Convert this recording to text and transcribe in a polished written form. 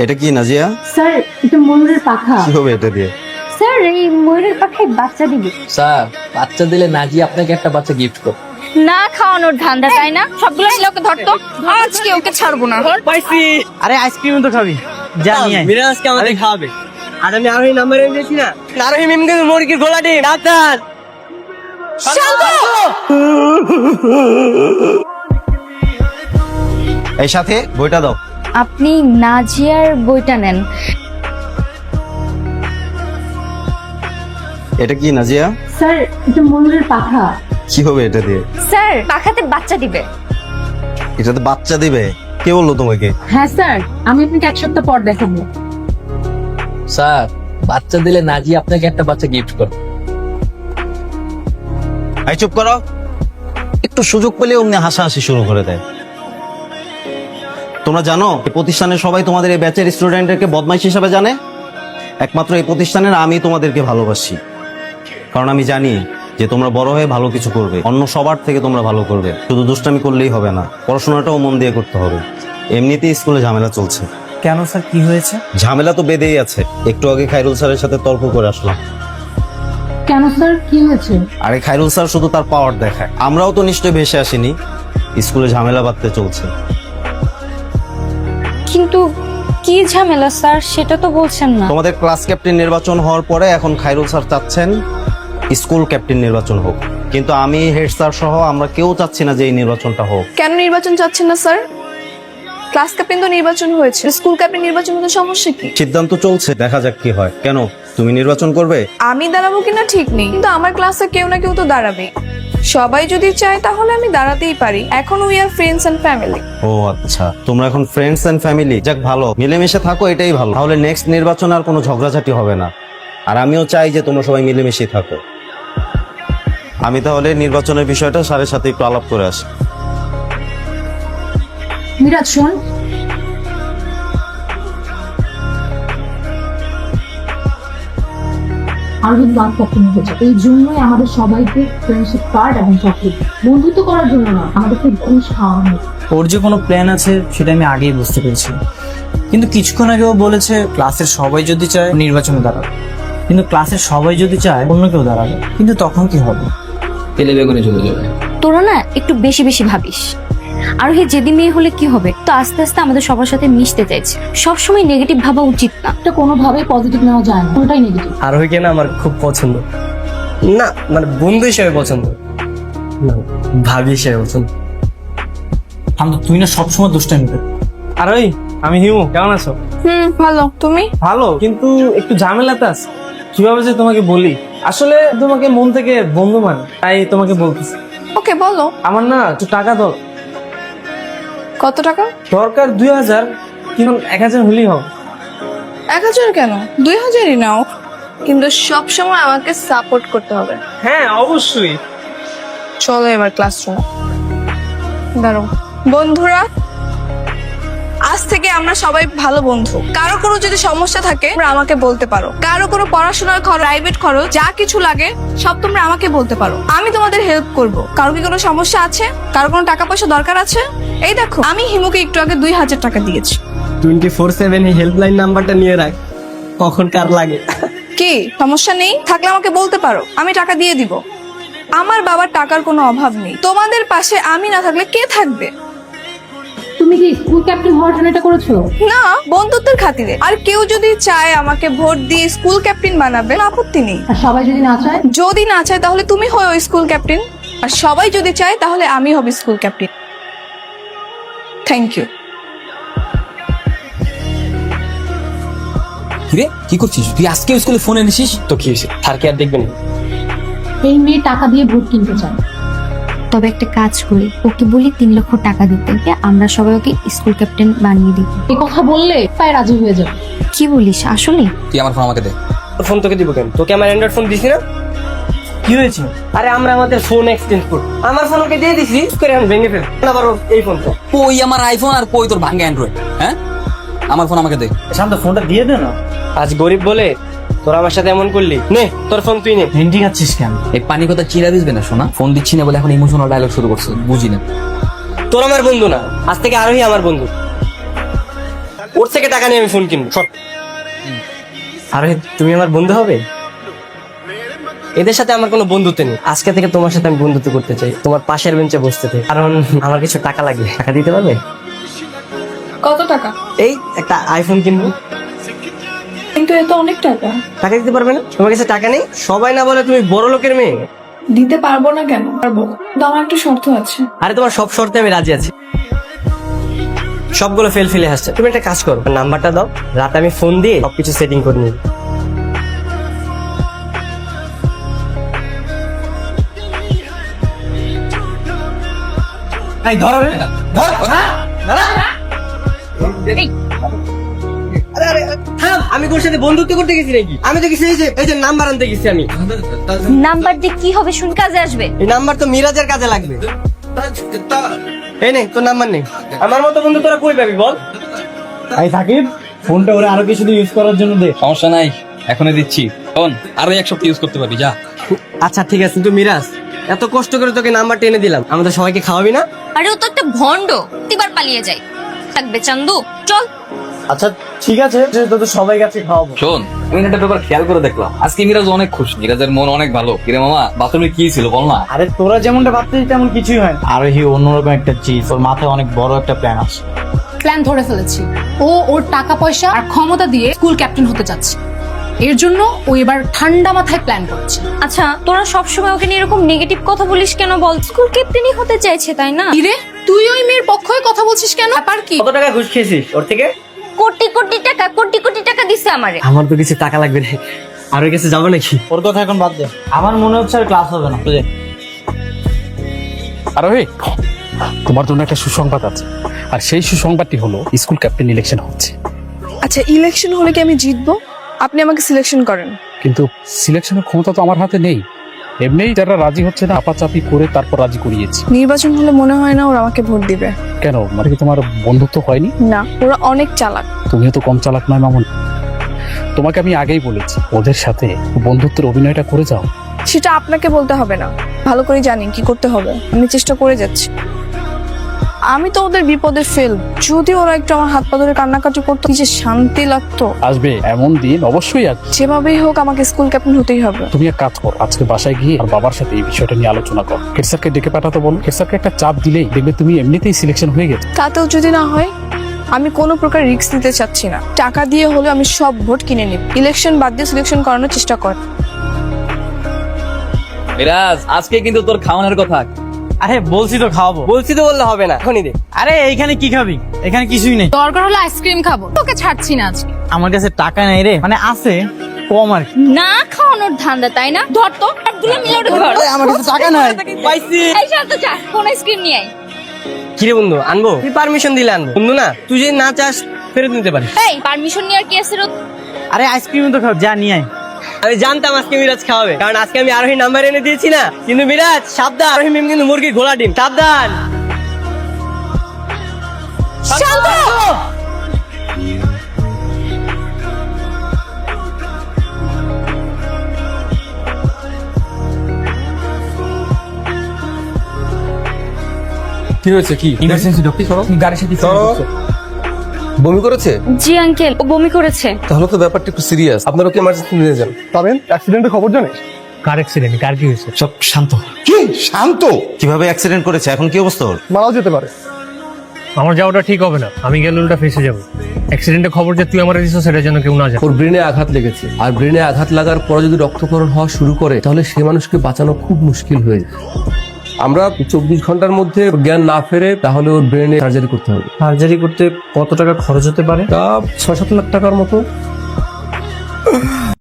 এটা কি নাজিয়া? স্যার এটা ময়ূরের পাখা। কি হবে এটা দিয়ে? স্যার এই ময়ূরের পাখায় বাচ্চা দিবে। স্যার বাচ্চা দিলে নাজি আপনাকে একটা বাচ্চা গিফট করবে। না খাওয়ানোর ধান্দা তাই না? সবগুলো মিলে ওকে ধরতো, আজকে ওকে ছাড়বো না। পাইছি। আরে আইসক্রিম তো খাবি, জানি মিরাজ আজকে আমাদের খাওয়াবে। আর আমি আরোহী নাম্বার দিয়েছি না, আরোহী মিমকে মুরগির গোলা ডিম। ডাক্তার এই সাথে বইটা দাও। আপনি নাজিয়ার বইটা নেন। এটা কি নাজিয়া? স্যার এটা ময়ূরের পাখা। কি হবে এটা দিয়ে? স্যার পাখাতে বাচ্চা দিবে। এটাতে বাচ্চা দিবে? কে বললো তোমাকে? হ্যাঁ স্যার, আমি আপনাকে এক সপ্তাহ পর দেখাবো। স্যার বাচ্চা দিলে নাজি আপনাকে একটা বাচ্চা গিফট করবে। এই চুপ করো। একটু সুযোগ পেলে অমনি হাসাহাসি শুরু করে দেয়। তোমরা জানো এই প্রতিষ্ঠানের সবাই তোমাদের এই ব্যাচের স্টুডেন্টদেরকে বদমাইশ হিসাবে জানে। একমাত্র এই প্রতিষ্ঠানের আমি তোমাদেরকে ভালোবাসি, কারণ আমি জানি যে তোমরা বড় হয়ে ভালো কিছু করবে, অন্য সবার থেকে তোমরা ভালো করবে। শুধু দুষ্টামি করলেই হবে না, পড়াশোনাটাও মন দিয়ে করতে হবে। এমনিতেই স্কুলে ঝামেলা চলছে। কেন স্যার, কি হয়েছে? ঝামেলা তো বেঁধেই আছে। একটু আগে খায়রুল স্যারের সাথে তর্ক করে আসলাম। কেন স্যার, কি হয়েছে? আরে খায়রুল স্যার শুধু তার পাওয়ার দেখায়, আমরাও তো নিশ্চয়ই ভেসে আসিনি। স্কুলে ঝামেলা বাঁধতে চলছে। কিন্তু কি ঝামেলা স্যার, সেটা তো বলছেন না। তোমাদের ক্লাস ক্যাপ্টেন নির্বাচন হওয়ার পরে এখন খায়রুল স্যার চাচ্ছেন স্কুল ক্যাপ্টেন নির্বাচন হোক, কিন্তু আমি হেড স্যার সহ আমরা কেউ চাচ্ছি না যে এই নির্বাচনটা হোক। কেন নির্বাচন চাচ্ছেন না স্যার? ক্লাস ক্যাপ্টেন তো নির্বাচন হয়েছে, স্কুল ক্যাপ্টেন নির্বাচন হতে সমস্যা কি? সিদ্ধান্ত চলছে, দেখা যাক কি হয়। কেন, তুমি নির্বাচন করবে? আমি দাঁড়াবো কিনা ঠিক নেই, কিন্তু আমার ক্লাসে কেউ না কেউ তো দাঁড়াবে। সবাই যদি চায় তাহলে আমি দাঁড়াতেই পারি। এখন we are friends and family. ও আচ্ছা, তোমরা এখন ফ্রেন্ডস এন্ড ফ্যামিলি। যাক ভালো, মিলেমিশে থাকো, এটাই ভালো। তাহলে নেক্সট নির্বাচন আর কোনো ঝগড়াঝাটি হবে না। আর আমিও চাই যে তোমরা সবাই মিলেমিশে থাকো। আমি তাহলে নির্বাচনের বিষয়টা স্যারের সাথে একটু আলাপ করে আসি। মিরাজ শোন, আর কিন্তু আর কখনো হয়েছে। এই জন্যই আমাদের সবাইকে ফ্রেন্ডশিপ কার্ড এবং চকলেট, বন্ধুত্ব করার জন্য না, আমাদেরকে ঘুষ খাওয়ানো হয়েছে। ওর যে কোনো প্ল্যান আছে সেটা আমি আগেই বুঝতে পেরেছি, কিন্তু কিছুক্ষণ আগেও বলেছে ক্লাসের সবাই যদি চায় নির্বাচনে দাঁড়াবে, কিন্তু ক্লাসের সবাই যদি চায় অন্য কেউ দাঁড়াবে, কিন্তু তখন কি হবে? তেলে বেগুনে চলে যাবে। তোরা না একটু বেশি বেশি ভাবিস। আর হে যেদিন মেয়ে হলে কি হবে, তো আস্তে আস্তে আমাদের সবার সাথে মিশতে চাইছে। সবসময় নেগেটিভ ভাবা উচিত না, এটা কোনোভাবেই পজিটিভ নেওয়া যায় না, কোনটাই নেগেটিভ। আরোহীকে না আমার খুব পছন্দ, না মানে বন্ধু হিসেবে পছন্দ না, ভাবি হিসেবে পছন্দ। আমি তুই না সবসময় দুষ্টামি কর। আরোহী, আমি হিমু, কেমন আছো? ভালো, তুমি? ভালো, কিন্তু একটু ঝামেলাতে আছে। কিভাবে যে তোমাকে বলি, আসলে তোমাকে মন থেকে বন্ধু মানে, তাই তোমাকে বলতেছি। ওকে বলো। আমার না একটু টাকা দাও। কত টাকা? দরকার 2000, কিন্তু 1000 হলেই হবে। 1000 কেন, 2000ই নাও, কিন্তু সবসময় আমাকে সাপোর্ট করতে হবে। হ্যাঁ অবশ্যই। চলো এবার ক্লাসরুমে। দাঁড়ো বন্ধুরা, আজ থেকে আমরা সবাই ভালো বন্ধু। কারো কোনো যদি সমস্যা থাকে তোমরা আমাকে বলতে পারো। কারো কোনো পড়াশোনার খরচ, প্রাইভেট খরচ, যা কিছু লাগে সব তোমরা আমাকে বলতে পারো। আমি তোমাদের হেল্প করব। কারো কি কোনো সমস্যা আছে? কারো কোনো টাকা পয়সা দরকার আছে? এই দেখো, আমি হিমুকে একটু আগে 2000 টাকা দিয়েছি। 24/7 এই হেল্পলাইন নাম্বারটা নিয়ে রাখ, কখন কার লাগে। কি সমস্যা নেই? থাকলে আমাকে বলতে পারো, আমি টাকা দিয়ে দিব। আমার বাবার টাকার কোনো অভাব নেই। তোমাদের পাশে আমি না থাকলে কে থাকবে? তুমি কি স্কুল ক্যাপ্টেন হওয়ার জন্য এটা করেছো? না, বন্ধুত্বের খাতিরে। আর কেউ যদি চায় আমাকে ভোট দিয়ে স্কুল ক্যাপ্টেন বানাবে, আপত্তি নেই। আর সবাই যদি না চায়? যদি না চায় তাহলে তুমি হও স্কুল ক্যাপ্টেন, আর সবাই যদি চায় তাহলে আমি হব স্কুল ক্যাপ্টেন। Thank you. কিরে কি করছিস তুই? আজকে স্কুলে ফোন এনেছিস তো কি হয়েছে? আর কি আর দেখবেন? এই মেয়ে টাকা দিয়ে ভোট কিনতে চায়। তবে একটা কাজ করি, ওকে বলি 3 লক্ষ টাকা দিতে, আমরা সবাই ওকে স্কুল ক্যাপ্টেন বানিয়ে দিই। এই কথা বললে প্রায় রাজি হয়ে যাবে। কি বলিস আসলে? তুই আমার ফোন আমাকে দে। ফোন তোকে দিব কেন? তোকে আমার অ্যান্ড্রয়েড ফোন দিছি না? কি হয়েছে? আরে আমরা আমাদের ফোন এক্সচেঞ্জ করি। আমার ফোন ওকে দিয়ে দিছি, করে আমি ভেঙে ফেল। আবার এই ফোনটা কই আমার আইফোন আর কই তোর ভাঙা অ্যান্ড্রয়েড? হ্যাঁ, আমার ফোন আমাকে দে। শান্ত, ফোনটা দিয়ে দে না। আজ গরিব বলে তোরা আমার সাথে এমন করলি। নে তোর ফোন তুই নে। হিন্দি খাচ্ছিস কেন? এই পানি কথা চিরা দিসবে না শোনা। ফোন দিচ্ছি না বলে এখন ইমোশনাল ডায়লগ শুরু করছে, বুঝি না। তোর আমার বন্ধু না, আজ থেকে আরোহী আমার বন্ধু। ওর থেকে টাকা নিয়ে আমি ফোন কিনবো সর। আরে তুমি আমার বন্ধু হবে? এদের সাথে আমার কোনো বন্ধুত্ব নেই। আজকে থেকে তোমার সাথে আমি বন্ধুত্ব করতে চাই, তোমার পাশের বেঞ্চে বসতে চাই, কারণ আমার কিছু টাকা লাগবে। টাকা দিতে পারবে? কত টাকা? এই একটা আইফোন কিনবো। কিন্তু এ তো অনেক টাকা। টাকা দিতে পারবে না? তোমার কাছে টাকা নেই? সবাই না বলে তুমি বড় লোকের মেয়ে। দিতে পারবো না কেন? পারবো, কিন্তু আমার একটা শর্ত আছে। আরে তোমার সব শর্তে আমি রাজি আছি। সবগুলো ফেল ফেলে আসছে। তুমি একটা কাজ করো, নাম্বারটা দাও, রাতে আমি ফোন দিয়ে সবকিছু সেটিং করে নিই। আমি তোর সাথে বন্ধুত্ব করতে গেছি নাকি? আমি তো কিছু এই যে নাম্বার আনতে গেছি আমি। নাম্বার দিয়ে কি হবে শুন, কাজে আসবে। এই নাম্বার তো মিরাজের কাজে লাগবে। এই নে তোর নাম্বার নেই। আমার মতো বন্ধু তোরা কই পাবি বল? এই সাকিব, ফোনটা ওরা আরো কিছুদিন ইউজ করার জন্য দে। সমস্যা নাই, এখনই দিচ্ছি। শোন, আরো এক সপ্তাহ ইউজ করতে পারবি, যা। আচ্ছা ঠিক আছে, কিন্তু মিরাজ এত কষ্ট করে তোকে নাম্বার টেনে দিলাম, আমাদের সবাইকে খাওয়াবি না? আরে ও তো একটা ভন্ড, প্রতিবার পালিয়ে যায়। থাকবে চান্দু, চল। আচ্ছা ঠিক আছে, তো সবাই কাছে খাওয়াবো। শোন, আমি একটা ব্যাপার খেয়াল করে দেখলাম, আজকে মিরাজ অনেক খুশি, মিরাজের মন অনেক ভালো। কিরে মামা, বাথরুমে কি ছিল বল না? আরে তোরা যেমনটা ভাবছিস তেমন কিছুই হয় না। আরে হি অন্যরকম একটা চিজ, ওর মাথায় অনেক বড় একটা প্ল্যান আছে। প্ল্যান ধরে ফেলেছি। ও ওর টাকা পয়সা আর ক্ষমতা দিয়ে স্কুল ক্যাপ্টেন হতে যাচ্ছে। এর জন্য ও এবার ঠান্ডা মাথায় প্ল্যান করছে। আচ্ছা, তোরা সবসময় ওকে নিয়ে এরকম নেগেটিভ কথা বলিস কেন বল? স্কুল ক্যাপ্টেনই হতে চাইছে, তাই না? ইরে, তুই ওই মেয়ের পক্ষ হয়ে কথা বলছিস কেন? ব্যাপার কি? কত টাকা ঘুষ খেয়েছিস ওর থেকে? কোটি কোটি টাকা দিছে আমারে। আমার তো কিছু টাকা লাগবে না, আর ওর কাছে যাবো নাকি? ওর কথা এখন বাদ দে, আমার মনে হচ্ছে আর ক্লাস হবে না, বুঝে? আরোহী, তোমার জন্য একটা সুসংবাদ আছে, আর সেই সুসংবাদটি হলো স্কুল ক্যাপ্টেন ইলেকশন হচ্ছে। আচ্ছা, ইলেকশন হলে কি আমি জিতবো? আপনি আমাকে সিলেকশন করেন। কিন্তু সিলেকশনের ক্ষমতা তো আমার হাতে নেই। এমনিই যারা রাজি হচ্ছে না, আপাচাপি করে তারপর রাজি করিয়েছি। নির্বাচন হলে মনে হয় না ওরা আমাকে ভোট দিবে। কেন, মানে কি তোমার বন্ধুত্ব হয়নি? না, ওরা অনেক চালাক। তুমিও তো কম চালাক নয় মামুন। তোমাকে আমি আগেই বলেছি, ওদের সাথে বন্ধুত্বের অভিনয়টা করে যাও। সেটা আপনাকে বলতে হবে না, ভালো করে জানি কি করতে হবে। আমি চেষ্টা করে যাচ্ছি। আমি তো ওদের বিপদে ফেল। যদি ওরা একটু আমার হাত পা ধরে কান্নাকাটি করতো, কি যে শান্তি লাগতো। আসবে এমন দিন, অবশ্যই আসবে। যেভাবেই হোক আমাকে স্কুল ক্যাপ্টেন হতেই হবে। তুমি এক কাজ করো, আজকে বাসায় গিয়ে আর বাবার সাথে এই বিষয়টা নিয়ে আলোচনা করো। হেড স্যারকে ডেকে পাঠাতে বলো। হেড স্যারকে একটা চাপ দিলেই দেখবে তুমি এমনিতেই সিলেকশন হয়ে গেছে। তাতেও যদি না হয়, আমি কোনো প্রকার রিস্ক নিতে চাচ্ছি না। টাকা দিয়ে হলে আমি সব ভোট কিনে নিব। ইলেকশন বাদ দিয়ে সিলেকশন করানোর চেষ্টা কর। মিরাজ, আজকে কিন্তু তোর খাওয়ানোর কথা। আরে বলছি তো খাওয়াবো। বলছি তো বললে হবে না, এখনই দে। আরে এইখানে কি খাবি? এখানে কিছুই নেই। দরকার হলে আইসক্রিম খাবো, তোকে ছাড়ছি না আজকে। আমার কাছে টাকা নাই রে, মানে আছে কম আর কি। না খাওয়ানোর ধান্দা, তাই না? ধর তো, আর দুলে মিলে ওটা ধর। আমার কাছে টাকা নাই। পাইছি। এই শান্ত চা, কোন আইসক্রিম নিয়ে আয়। কিরে বন্ধু, আনবো? তুই পারমিশন দিলে আনবো। বন্ধু না, তুই যদি না চাস ফেরত নিতে পারিস। এই পারমিশন নিয়ে আর কি আছে রে? আরে আইসক্রিম তো খাও, যা নিয়ে আয়। আমি জানতাম আজকে মিরাজ খাওয়াবে, কারণ আজকে আমি আরোহী নাম্বার এনে দিয়েছি না। কিন্তু মিরাজ সাবধান, আরোহী মেম কিন্তু মুরগির ঘোলা ডিম, সাবধান। শান্ত! কি হয়েছে? কি ইমার্জেন্সি ডক্টর? করো গাড়ির সাথে করো। বমি করেছে? জি আঙ্কেল, ও বমি করেছে। তাহলে তো ব্যাপারটা একটু সিরিয়াস, আপনারা কি ইমার্জেন্সি নিয়ে যান। পাবেন অ্যাক্সিডেন্টের খবর জানিস? কার অ্যাক্সিডেন্ট? কার কি হয়েছে? সব শান্ত। কি শান্ত? কিভাবে অ্যাক্সিডেন্ট করেছে, এখন কি অবস্থা ওর? মারাও যেতে পারে। আমার যাওয়াটা ঠিক হবে না, আমি গেলে উল্টা ফেসে যাবো। অ্যাক্সিডেন্টের খবর যে তুই আমার দিচ্ছ সেটার জন্য কেউ না জানে। ওর ব্রেনে আঘাত লেগেছে, আর ব্রেনে আঘাত লাগার পরে যদি রক্তক্ষরণ হওয়া শুরু করে, তাহলে সে মানুষকে বাঁচানো খুব মুশকিল হয়ে যায়। আমরা 24 ঘন্টার মধ্যে জ্ঞান না ফেরে তাহলে ওর ব্রেনে সার্জারি করতে হবে। সার্জারি করতে কত টাকা খরচ হতে পারে? তা 6-7 লাখ টাকার মতো।